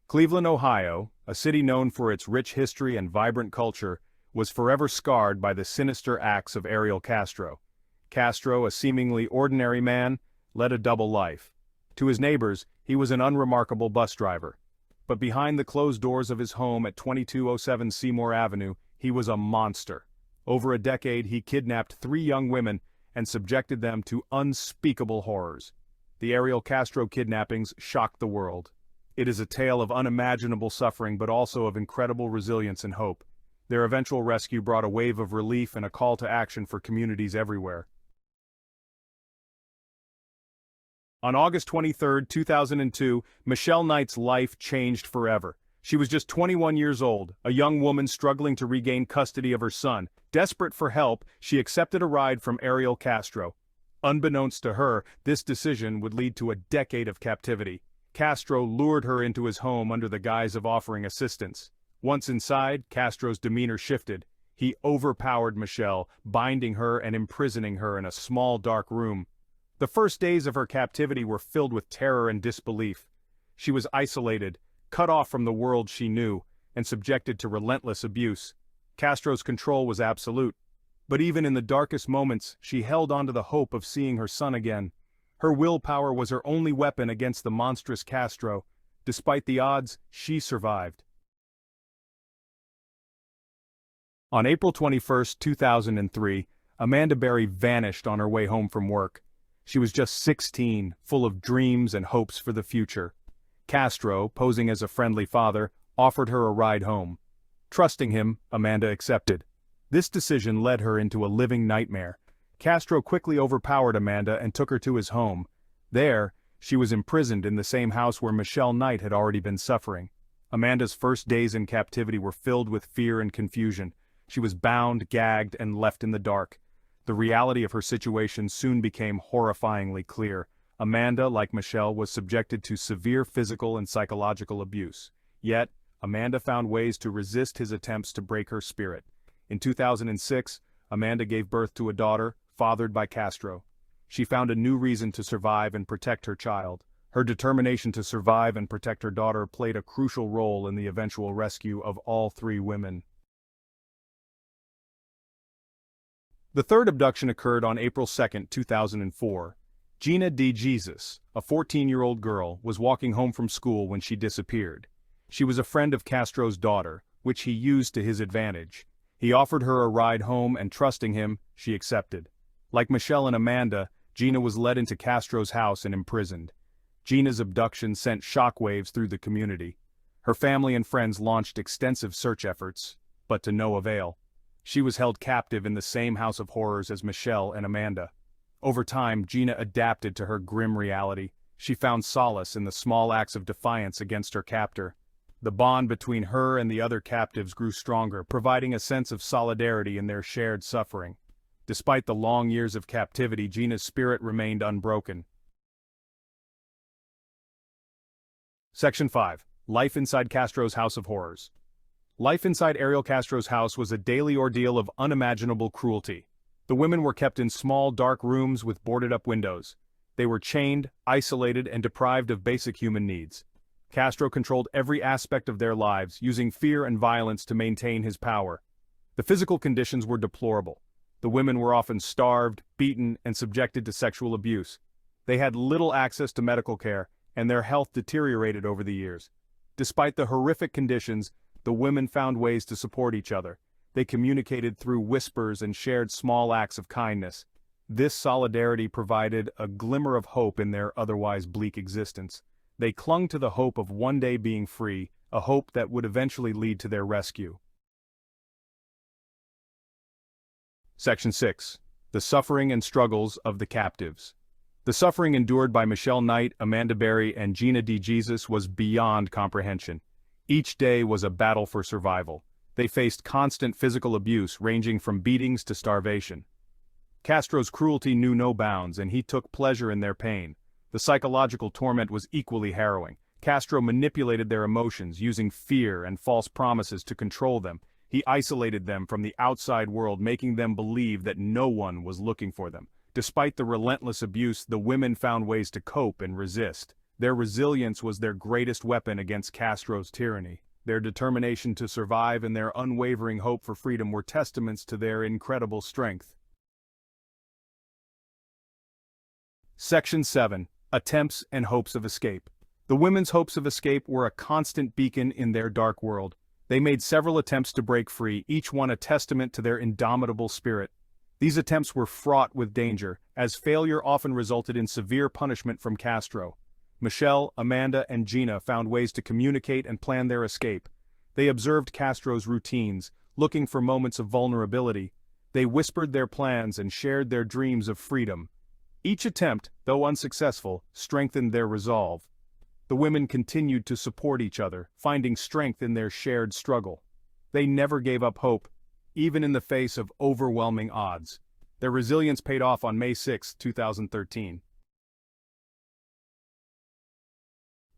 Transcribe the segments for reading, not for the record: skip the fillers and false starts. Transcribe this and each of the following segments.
Cleveland, Ohio, a city known for its rich history and vibrant culture, was forever scarred by the sinister acts of Ariel Castro. Castro, a seemingly ordinary man, led a double life. To his neighbors, he was an unremarkable bus driver. But behind the closed doors of his home at 2207 Seymour Avenue, he was a monster. Over a decade, he kidnapped 3 young women and subjected them to unspeakable horrors. The Ariel Castro kidnappings shocked the world. It is a tale of unimaginable suffering but also of incredible resilience and hope. Their eventual rescue brought a wave of relief and a call to action for communities everywhere. On August 23, 2002, Michelle Knight's life changed forever. She was just 21 years old, a young woman struggling to regain custody of her son. Desperate for help, she accepted a ride from Ariel Castro. Unbeknownst to her, this decision would lead to a decade of captivity. Castro lured her into his home under the guise of offering assistance. Once inside, Castro's demeanor shifted. He overpowered Michelle, binding her and imprisoning her in a small dark room. The first days of her captivity were filled with terror and disbelief. She was isolated, cut off from the world she knew, and subjected to relentless abuse. Castro's control was absolute. But even in the darkest moments, she held on to the hope of seeing her son again. Her willpower was her only weapon against the monstrous Castro. Despite the odds, she survived. On April 21, 2003, Amanda Berry vanished on her way home from work. She was just 16, full of dreams and hopes for the future. Castro, posing as a friendly father, offered her a ride home. Trusting him, Amanda accepted. This decision led her into a living nightmare. Castro quickly overpowered Amanda and took her to his home. There, she was imprisoned in the same house where Michelle Knight had already been suffering. Amanda's first days in captivity were filled with fear and confusion. She was bound, gagged, and left in the dark. The reality of her situation soon became horrifyingly clear. Amanda, like Michelle, was subjected to severe physical and psychological abuse. Yet, Amanda found ways to resist his attempts to break her spirit. In 2006, Amanda gave birth to a daughter, fathered by Castro. She found a new reason to survive and protect her child. Her determination to survive and protect her daughter played a crucial role in the eventual rescue of all 3 women. The third abduction occurred on April 2, 2004. Gina DeJesus, a 14-year-old girl, was walking home from school when she disappeared. She was a friend of Castro's daughter, which he used to his advantage. He offered her a ride home and, trusting him, she accepted. Like Michelle and Amanda, Gina was led into Castro's house and imprisoned. Gina's abduction sent shockwaves through the community. Her family and friends launched extensive search efforts, but to no avail. She was held captive in the same house of horrors as Michelle and Amanda. Over time, Gina adapted to her grim reality. She found solace in the small acts of defiance against her captor. The bond between her and the other captives grew stronger, providing a sense of solidarity in their shared suffering. Despite the long years of captivity, Gina's spirit remained unbroken. Section 5. Life inside Castro's House of Horrors. Life inside Ariel Castro's house was a daily ordeal of unimaginable cruelty. The women were kept in small, dark rooms with boarded-up windows. They were chained, isolated, and deprived of basic human needs. Castro controlled every aspect of their lives, using fear and violence to maintain his power. The physical conditions were deplorable. The women were often starved, beaten, and subjected to sexual abuse. They had little access to medical care, and their health deteriorated over the years. Despite the horrific conditions, the women found ways to support each other. They communicated through whispers and shared small acts of kindness. This solidarity provided a glimmer of hope in their otherwise bleak existence. They clung to the hope of one day being free, a hope that would eventually lead to their rescue. Section 6. The Suffering and Struggles of the Captives. The suffering endured by Michelle Knight, Amanda Berry, and Gina DeJesus was beyond comprehension. Each day was a battle for survival. They faced constant physical abuse ranging from beatings to starvation. Castro's cruelty knew no bounds, and he took pleasure in their pain. The psychological torment was equally harrowing. Castro manipulated their emotions, using fear and false promises to control them. He isolated them from the outside world, making them believe that no one was looking for them. Despite the relentless abuse, the women found ways to cope and resist. Their resilience was their greatest weapon against Castro's tyranny. Their determination to survive and their unwavering hope for freedom were testaments to their incredible strength. Section 7. Attempts and Hopes of Escape. The women's hopes of escape were a constant beacon in their dark world. They made several attempts to break free, each one a testament to their indomitable spirit. These attempts were fraught with danger, as failure often resulted in severe punishment from Castro. Michelle, Amanda, and Gina found ways to communicate and plan their escape. They observed Castro's routines, looking for moments of vulnerability. They whispered their plans and shared their dreams of freedom. Each attempt, though unsuccessful, strengthened their resolve. The women continued to support each other, finding strength in their shared struggle. They never gave up hope, even in the face of overwhelming odds. Their resilience paid off on May 6, 2013.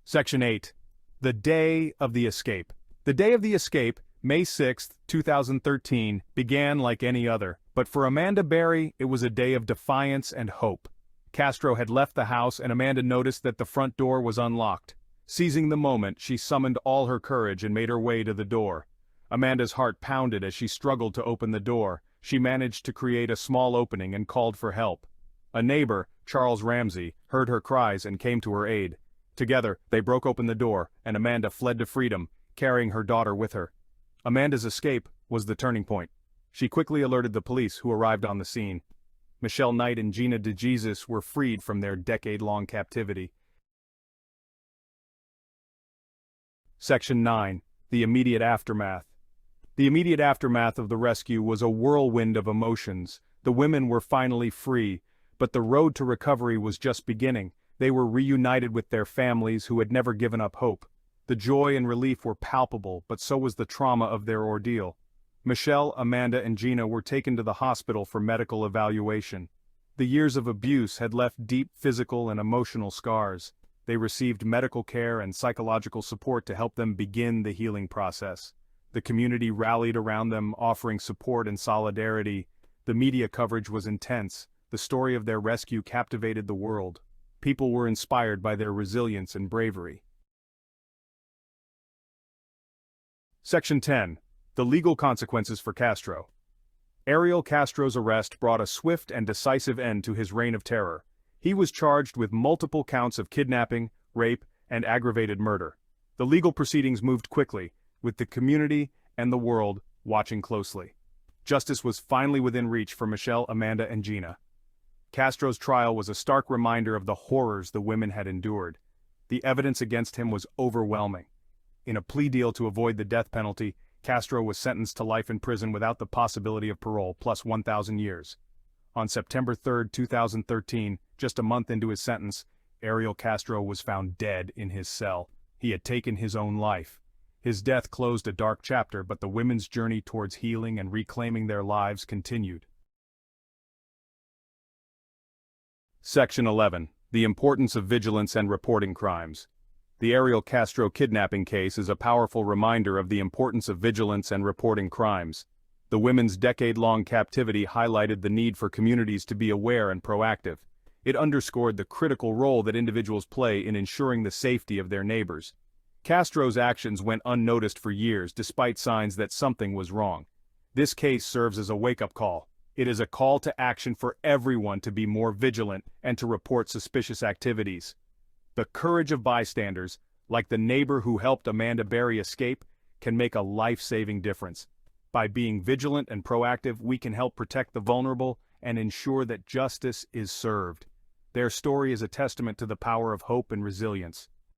Section 8. The Day of the Escape. The day of the escape, May 6, 2013, began like any other, but for Amanda Berry, it was a day of defiance and hope. Castro had left the house and Amanda noticed that the front door was unlocked. Seizing the moment, she summoned all her courage and made her way to the door. Amanda's heart pounded as she struggled to open the door. She managed to create a small opening and called for help. A neighbor, Charles Ramsey, heard her cries and came to her aid. Together, they broke open the door, and Amanda fled to freedom, carrying her daughter with her. Amanda's escape was the turning point. She quickly alerted the police, who arrived on the scene. Michelle Knight and Gina DeJesus were freed from their decade-long captivity. Section 9. The Immediate Aftermath. The immediate aftermath of the rescue was a whirlwind of emotions. The women were finally free, but the road to recovery was just beginning. They were reunited with their families who had never given up hope. The joy and relief were palpable, but so was the trauma of their ordeal. Michelle, Amanda, and Gina were taken to the hospital for medical evaluation. The years of abuse had left deep physical and emotional scars. They received medical care and psychological support to help them begin the healing process. The community rallied around them, offering support and solidarity. The media coverage was intense. The story of their rescue captivated the world. People were inspired by their resilience and bravery. Section 10. The Legal Consequences for Castro. Ariel Castro's arrest brought a swift and decisive end to his reign of terror. He was charged with multiple counts of kidnapping, rape, and aggravated murder. The legal proceedings moved quickly, with the community and the world watching closely. Justice was finally within reach for Michelle, Amanda, and Gina. Castro's trial was a stark reminder of the horrors the women had endured. The evidence against him was overwhelming. In a plea deal to avoid the death penalty, Castro was sentenced to life in prison without the possibility of parole, plus 1,000 years. On September 3, 2013, just a month into his sentence, Ariel Castro was found dead in his cell. He had taken his own life. His death closed a dark chapter, but the women's journey towards healing and reclaiming their lives continued. Section 11. The Importance of Vigilance and Reporting Crimes. The Ariel Castro kidnapping case is a powerful reminder of the importance of vigilance and reporting crimes. The women's decade-long captivity highlighted the need for communities to be aware and proactive. It underscored the critical role that individuals play in ensuring the safety of their neighbors. Castro's actions went unnoticed for years despite signs that something was wrong. This case serves as a wake-up call. It is a call to action for everyone to be more vigilant and to report suspicious activities. The courage of bystanders, like the neighbor who helped Amanda Berry escape, can make a life-saving difference. By being vigilant and proactive, we can help protect the vulnerable and ensure that justice is served. Their story is a testament to the power of hope and resilience.